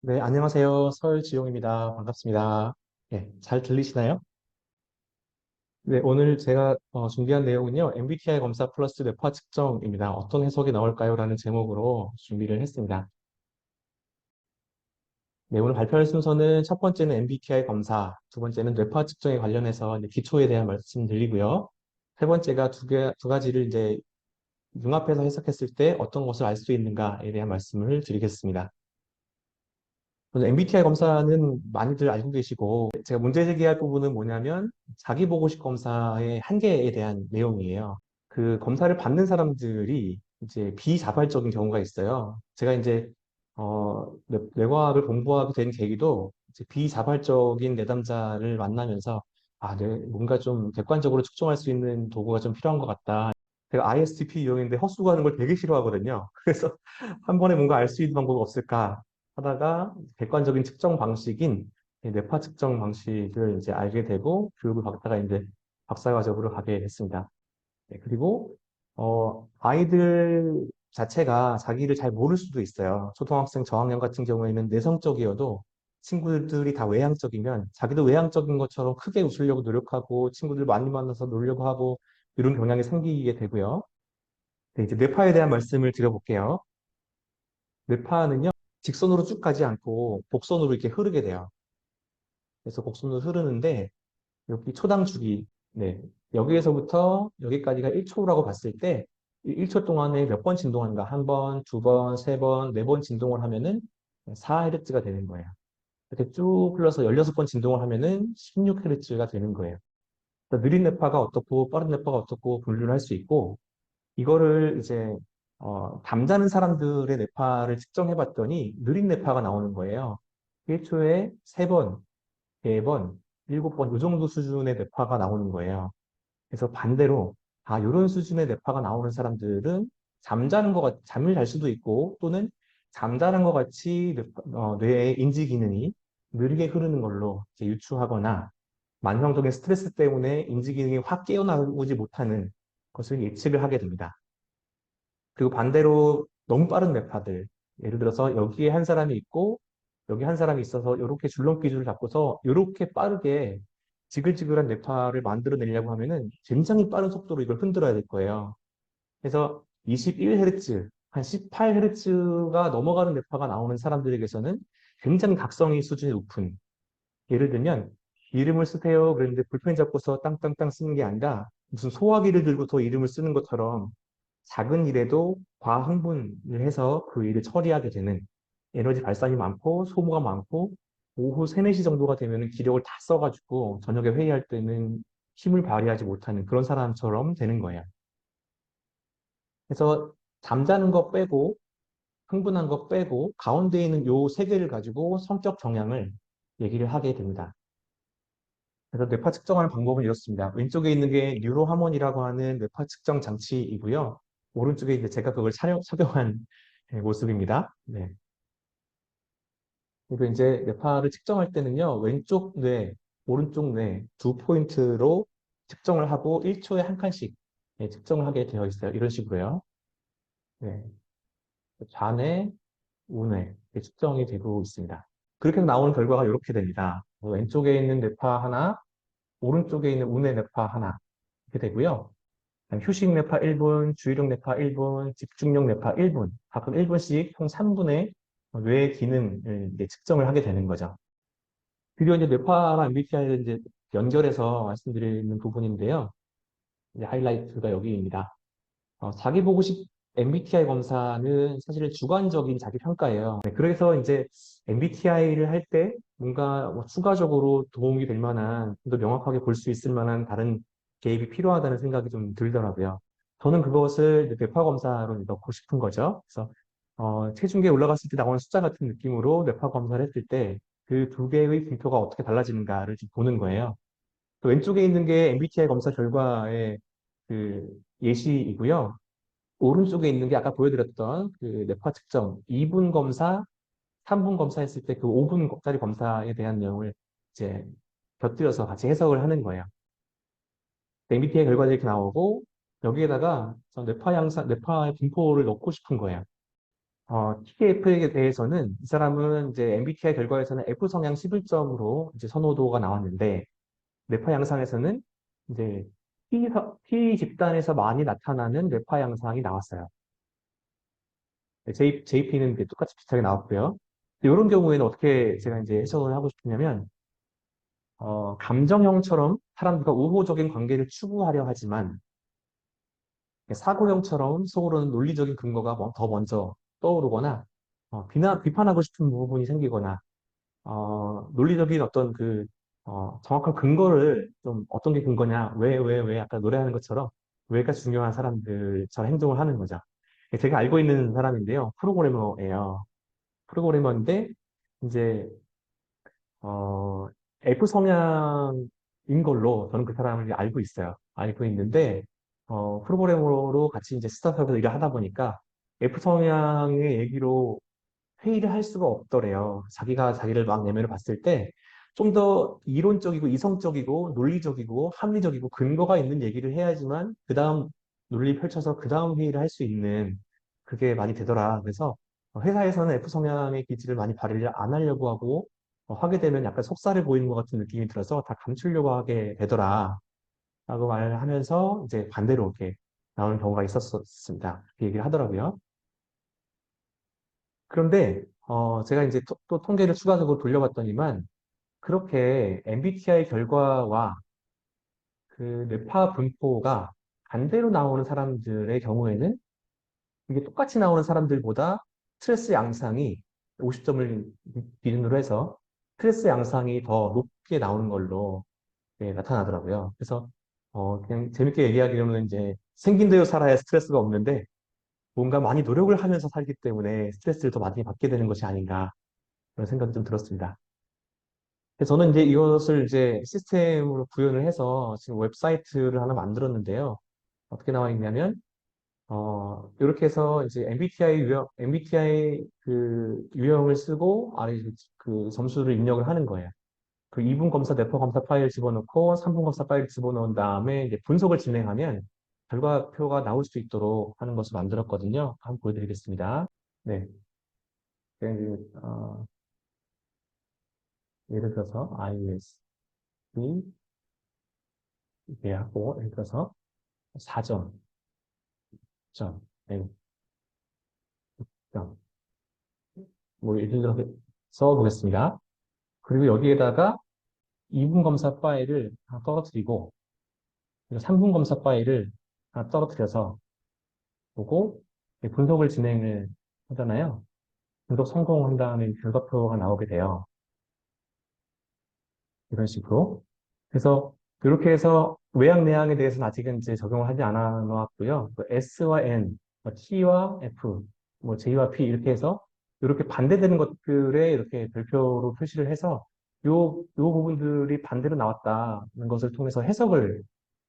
네, 안녕하세요. 설지용입니다. 반갑습니다. 네, 잘 들리시나요? 네, 오늘 제가 준비한 내용은요, MBTI 검사 플러스 뇌파 측정입니다. 어떤 해석이 나올까요? 라는 제목으로 준비를 했습니다. 네, 오늘 발표할 순서는 첫 번째는 MBTI 검사, 두 번째는 뇌파 측정에 관련해서 이제 기초에 대한 말씀 드리고요. 세 번째가 두 가지를 이제 융합해서 해석했을 때 어떤 것을 알 수 있는가에 대한 말씀을 드리겠습니다. MBTI 검사는 많이들 알고 계시고, 제가 문제 제기할 부분은 뭐냐면, 자기보고식 검사의 한계에 대한 내용이에요. 그 검사를 받는 사람들이 이제 비자발적인 경우가 있어요. 제가 이제, 뇌과학을 공부하게 된 계기도 이제 비자발적인 내담자를 만나면서, 뭔가 좀 객관적으로 측정할 수 있는 도구가 좀 필요한 것 같다. 제가 ISTP 유형인데 헛수고하는 걸 되게 싫어하거든요. 그래서 한 번에 뭔가 알 수 있는 방법이 없을까 하다가 객관적인 측정 방식인 이 뇌파 측정 방식을 이제 알게 되고 교육을 받다가 이제 박사과정으로 가게 됐습니다. 네, 그리고 아이들 자체가 자기를 잘 모를 수도 있어요. 초등학생 저학년 같은 경우에는 내성적이어도 친구들이 다 외향적이면 자기도 외향적인 것처럼 크게 웃으려고 노력하고 친구들 많이 만나서 놀려고 하고 이런 경향이 생기게 되고요. 네, 이제 뇌파에 대한 말씀을 드려볼게요. 뇌파는요, 직선으로 쭉 가지 않고 곡선으로 이렇게 흐르게 돼요. 그래서 곡선으로 흐르는데, 여기 초당 주기, 네. 여기에서부터 여기까지가 1초라고 봤을 때, 1초 동안에 몇 번 진동하는가? 한 번, 두 번, 세 번, 네 번 진동을 하면은 4Hz가 되는 거예요. 이렇게 쭉 흘러서 16번 진동을 하면은 16Hz가 되는 거예요. 그러니까 느린 뇌파가 어떻고, 빠른 뇌파가 어떻고 분류를 할 수 있고, 이거를 이제 잠자는 사람들의 뇌파를 측정해 봤더니 느린 뇌파가 나오는 거예요. 1초에 3번, 4번, 7번 이 정도 수준의 뇌파가 나오는 거예요. 그래서 반대로 이런 수준의 뇌파가 나오는 사람들은 잠을 잘 수도 있고 또는 잠자는 것 같이 뇌의 인지 기능이 느리게 흐르는 걸로 이제 유추하거나 만성적인 스트레스 때문에 인지 기능이 확 깨어나오지 못하는 것을 예측을 하게 됩니다. 그리고 반대로 너무 빠른 뇌파들, 예를 들어서 여기에 한 사람이 있고 여기 한 사람이 있어서 이렇게 줄넘기줄을 잡고서 이렇게 빠르게 지글지글한 뇌파를 만들어내려고 하면은 굉장히 빠른 속도로 이걸 흔들어야 될 거예요. 그래서 21Hz, 한 18Hz가 넘어가는 뇌파가 나오는 사람들에게서는 굉장히 각성의 수준이 높은, 예를 들면 이름을 쓰세요 그랬는데 볼펜 잡고서 땅땅땅 쓰는 게 아니라 무슨 소화기를 들고서 이름을 쓰는 것처럼 작은 일에도 과흥분을 해서 그 일을 처리하게 되는, 에너지 발산이 많고 소모가 많고 오후 3, 4시 정도가 되면 기력을 다 써가지고 저녁에 회의할 때는 힘을 발휘하지 못하는 그런 사람처럼 되는 거예요. 그래서 잠자는 거 빼고 흥분한 거 빼고 가운데 있는 요 세 개를 가지고 성격 경향을 얘기를 하게 됩니다. 그래서 뇌파 측정하는 방법은 이렇습니다. 왼쪽에 있는 게 뉴로하몬이라고 하는 뇌파 측정 장치이고요. 오른쪽에 이제 제가 그걸 착용한 모습입니다. 네. 그리고 이제 뇌파를 측정할 때는요, 왼쪽 뇌, 오른쪽 뇌 두 포인트로 측정을 하고 1초에 한 칸씩 측정을 하게 되어 있어요. 이런 식으로요. 네. 좌뇌, 우뇌 측정이 되고 있습니다. 그렇게 해서 나오는 결과가 이렇게 됩니다. 왼쪽에 있는 뇌파 하나, 오른쪽에 있는 우뇌 뇌파 하나 이렇게 되고요. 휴식 뇌파 1분, 주의력 뇌파 1분, 집중력 뇌파 1분, 각각 1분씩 총 3분의 뇌 기능을 이제 측정을 하게 되는 거죠. 그리고 이제 뇌파랑 MBTI를 이제 연결해서 말씀드리는 부분인데요. 이제 하이라이트가 여기입니다. 자기보고식 MBTI 검사는 사실 주관적인 자기평가예요. 네, 그래서 이제 MBTI를 할 때 뭔가 뭐 추가적으로 도움이 될 만한, 좀 더 명확하게 볼 수 있을 만한 다른 개입이 필요하다는 생각이 좀 들더라고요. 저는 그것을 이제 뇌파 검사로 넣고 싶은 거죠. 그래서 체중계에 올라갔을 때 나오는 숫자 같은 느낌으로 뇌파 검사를 했을 때 그 두 개의 분표가 어떻게 달라지는가를 좀 보는 거예요. 그 왼쪽에 있는 게 MBTI 검사 결과의 그 예시이고요. 오른쪽에 있는 게 아까 보여드렸던 그 뇌파 측정 2분 검사, 3분 검사 했을 때 그 5분짜리 검사에 대한 내용을 이제 곁들여서 같이 해석을 하는 거예요. MBTI 결과들이 이렇게 나오고 여기에다가 전 뇌파 양상, 뇌파의 분포를 넣고 싶은 거예요. TF에 대해서는 이 사람은 이제 MBTI 결과에서는 F 성향 11점으로 이제 선호도가 나왔는데 뇌파 양상에서는 이제 T 집단에서 많이 나타나는 뇌파 양상이 나왔어요. JP는 똑같이 비슷하게 나왔고요. 이런 경우에는 어떻게 제가 이제 해석을 하고 싶으냐면, 감정형처럼 사람들과 우호적인 관계를 추구하려 하지만, 사고형처럼 속으로는 논리적인 근거가 더 먼저 떠오르거나, 비판하고 싶은 부분이 생기거나, 논리적인 어떤 정확한 근거를 좀 어떤 게 근거냐, 왜, 아까 노래하는 것처럼 왜가 중요한 사람들처럼 행동을 하는 거죠. 제가 알고 있는 사람인데요. 프로그래머예요. 프로그래머인데, 이제, 어, F 성향인 걸로 저는 그 사람을 이제 알고 있어요. 알고 있는데, 프로그래머로 같이 이제 스타트업에서 일을 하다 보니까 F 성향의 얘기로 회의를 할 수가 없더래요. 자기가 자기를 막 내면을 봤을 때 좀 더 이론적이고 이성적이고 논리적이고 합리적이고 근거가 있는 얘기를 해야지만 그 다음 논리 펼쳐서 그 다음 회의를 할 수 있는 그게 많이 되더라. 그래서 회사에서는 F 성향의 기질을 많이 발휘를 안 하려고 하고 하게 되면 약간 속살을 보이는 것 같은 느낌이 들어서 다 감추려고 하게 되더라. 라고 말을 하면서 이제 반대로 이렇게 나오는 경우가 있었습니다. 그렇게 얘기를 하더라고요. 그런데 제가 이제 또 통계를 추가적으로 돌려봤더니만 그렇게 MBTI 결과와 그 뇌파 분포가 반대로 나오는 사람들의 경우에는 이게 똑같이 나오는 사람들보다 스트레스 양상이 50점을 기준으로 해서 스트레스 양상이 더 높게 나오는 걸로 나타나더라고요. 그래서 그냥 재밌게 얘기하기로는 이제 생긴 대로 살아야 스트레스가 없는데 뭔가 많이 노력을 하면서 살기 때문에 스트레스를 더 많이 받게 되는 것이 아닌가 그런 생각이 좀 들었습니다. 그래서 저는 이제 이것을 이제 시스템으로 구현을 해서 지금 웹사이트를 하나 만들었는데요. 어떻게 나와 있냐면, 이렇게 해서 이제 MBTI 그 유형을 쓰고 아래 그 점수를 입력을 하는 거예요. 그 2분 검사, 네퍼 검사 파일 집어넣고 3분 검사 파일 집어넣은 다음에 이제 분석을 진행하면 결과표가 나올 수 있도록 하는 것을 만들었거든요. 한번 보여드리겠습니다. 네. 예를 들어서 iOS 이렇게 하고 예를 들어서 4점, 점, 네, 점. 뭐 예를 들어서 써보겠습니다. 그리고 여기에다가 2분 검사 파일을 하나 떨어뜨리고 3분 검사 파일을 하나 떨어뜨려서 보고 분석을 진행을 하잖아요. 분석 성공한 다음에 결과표가 나오게 돼요. 이런 식으로. 그래서 이렇게 해서 외양 내양에 대해서는 아직은 이제 적용을 하지 않아 놓았고요. 그 S와 N, 뭐 T와 F, 뭐 J와 P 이렇게 해서 이렇게 반대되는 것들에 이렇게 별표로 표시를 해서 요 부분들이 반대로 나왔다는 것을 통해서 해석을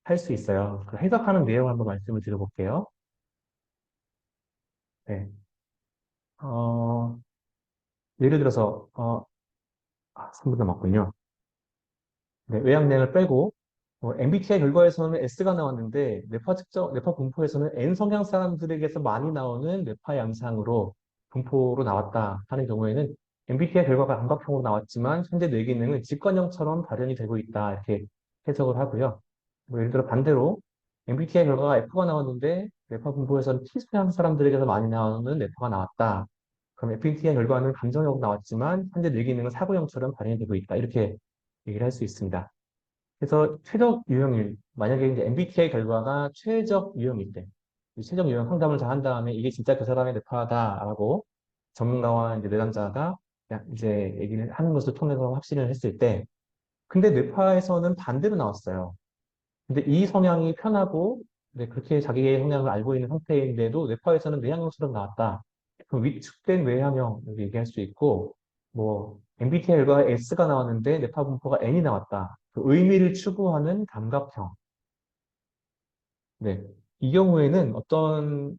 할 수 있어요. 그 해석하는 내용 한번 말씀을 드려볼게요. 네. 어, 예를 들어서, 3분 남았군요. 네, 외양량을 빼고 MBTI 결과에서는 S가 나왔는데 뇌파 분포에서는 N 성향 사람들에게서 많이 나오는 뇌파 양상으로 분포로 나왔다 하는 경우에는 MBTI 결과가 감각형으로 나왔지만 현재 뇌 기능은 직관형처럼 발현이 되고 있다 이렇게 해석을 하고요. 뭐 예를 들어 반대로 MBTI 결과가 F가 나왔는데 뇌파 분포에서는 T 성향 사람들에게서 많이 나오는 뇌파가 나왔다. 그럼 MBTI 결과는 감정형으로 나왔지만 현재 뇌 기능은 사고형처럼 발현이 되고 있다. 이렇게 얘기를 할 수 있습니다. 그래서 최적 유형일, 만약에 이제 MBTI 결과가 최적 유형일 때, 이 최적 유형 상담을 잘 한 다음에 이게 진짜 그 사람의 뇌파다라고 전문가와 이제 내담자가 이제 얘기를 하는 것을 통해서 확신을 했을 때, 근데 뇌파에서는 반대로 나왔어요. 근데 이 성향이 편하고, 네, 그렇게 자기의 성향을 알고 있는 상태인데도 뇌파에서는 뇌향형처럼 나왔다. 그럼 위축된 뇌향형 이렇게 얘기할 수 있고, 뭐 MBTI 결과가 S가 나왔는데 뇌파 분포가 N이 나왔다. 그 의미를 추구하는 감각형. 네, 이 경우에는 어떤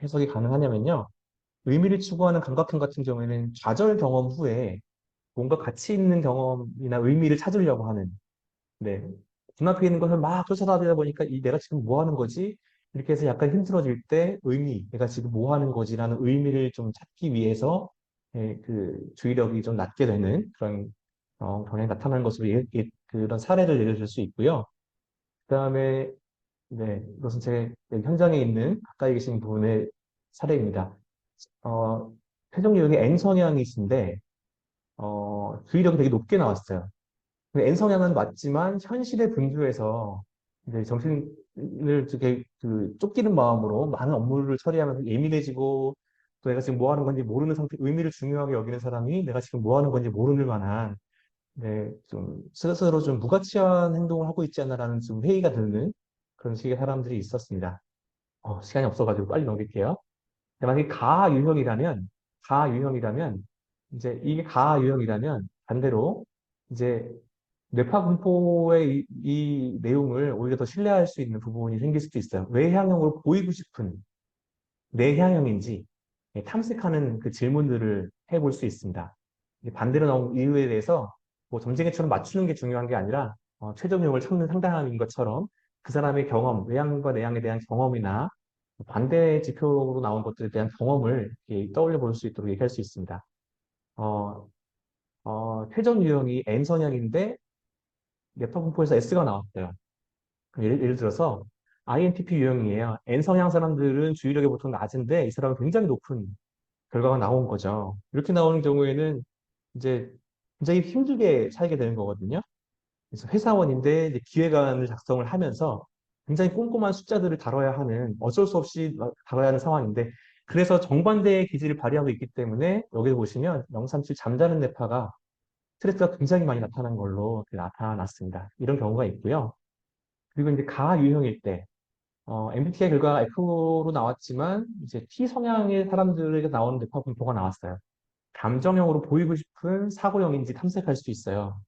해석이 가능하냐면요. 의미를 추구하는 감각형 같은 경우에는 좌절 경험 후에 뭔가 가치 있는 경험이나 의미를 찾으려고 하는 네. 눈앞에 있는 것을 막 쫓아다니다 보니까 이 내가 지금 뭐 하는 거지? 이렇게 해서 약간 힘들어질 때 내가 지금 뭐 하는 거지라는 의미를 좀 찾기 위해서 그 주의력이 좀 낮게 되는 그런 경향이 나타나는 것으로 그런 사례를 예를 들 수 있고요. 그다음에 네, 이것은 제 현장에 있는 가까이 계신 분의 사례입니다. 어, 최종 유형이 N 성향이신데 주의력이 되게 높게 나왔어요. N 성향은 맞지만 현실의 분주에서 이제 정신을 이렇게 쫓기는 마음으로 많은 업무를 처리하면서 예민해지고 또 내가 지금 뭐 하는 건지 모르는 상태, 의미를 중요하게 여기는 사람이 내가 지금 뭐 하는 건지 모르는 만한 네, 좀 스스로 좀 무가치한 행동을 하고 있지 않나라는 좀 회의가 드는 그런 식의 사람들이 있었습니다. 시간이 없어가지고 빨리 넘길게요. 만약에 가유형이라면, 이제 이게 가유형이라면 반대로 이제 뇌파 분포의 이 내용을 오히려 더 신뢰할 수 있는 부분이 생길 수도 있어요. 외향형으로 보이고 싶은 내향형인지 탐색하는 그 질문들을 해볼 수 있습니다. 반대로 나온 이유에 대해서 뭐 점쟁이처럼 맞추는 게 중요한 게 아니라 최종형을 찾는 상담인 것처럼 그 사람의 경험, 외향과 내향에 대한 경험이나 반대 지표로 나온 것들에 대한 경험을 이렇게 떠올려 볼 수 있도록 얘기할 수 있습니다. 어, 최종 유형이 N 성향인데 뇌파 분포에서 S가 나왔어요. 예를 들어서 INTP 유형이에요. N 성향 사람들은 주의력이 보통 낮은데 이 사람은 굉장히 높은 결과가 나온 거죠. 이렇게 나오는 경우에는 이제 굉장히 힘들게 살게 되는 거거든요. 그래서 회사원인데 이제 기획안을 작성을 하면서 굉장히 꼼꼼한 숫자들을 다뤄야 하는 어쩔 수 없이 다뤄야 하는 상황인데 그래서 정반대의 기질을 발휘하고 있기 때문에 여기 보시면 037 잠자는 뇌파가 스트레스가 굉장히 많이 나타난 걸로 나타났습니다. 이런 경우가 있고요. 그리고 이제 가유형일 때 MBTI 결과가 F로 나왔지만 이제 T 성향의 사람들에게 나오는 뇌파 분포가 나왔어요. 감정형으로 보이고 싶은 사고형인지 탐색할 수 있어요.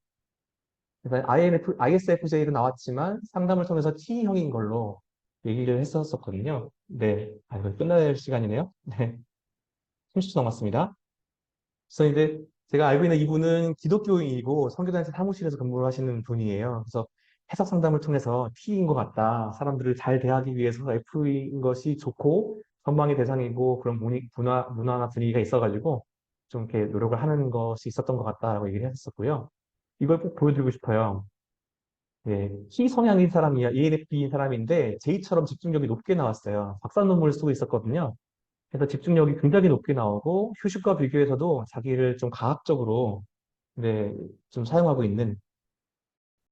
그래서 ISFJ로 나왔지만 상담을 통해서 T형인 걸로 얘기를 했었거든요. 네. 이거 끝날 시간이네요. 네. 30초 남았습니다. 그래서 이제 제가 알고 있는 이분은 기독교인이고 선교단체 사무실에서 근무를 하시는 분이에요. 그래서 해석 상담을 통해서 T인 것 같다. 사람들을 잘 대하기 위해서 F인 것이 좋고 선망의 대상이고 그런 문화나 분위기가 있어가지고 좀 이렇게 노력을 하는 것이 있었던 것 같다라고 얘기를 했었고요. 이걸 꼭 보여드리고 싶어요. 예, T 성향인 사람이야, ENFP인 사람인데 J처럼 집중력이 높게 나왔어요. 박사 논문을 쓰고 있었거든요. 그래서 집중력이 굉장히 높게 나오고 휴식과 비교해서도 자기를 좀 과학적으로 네, 좀 사용하고 있는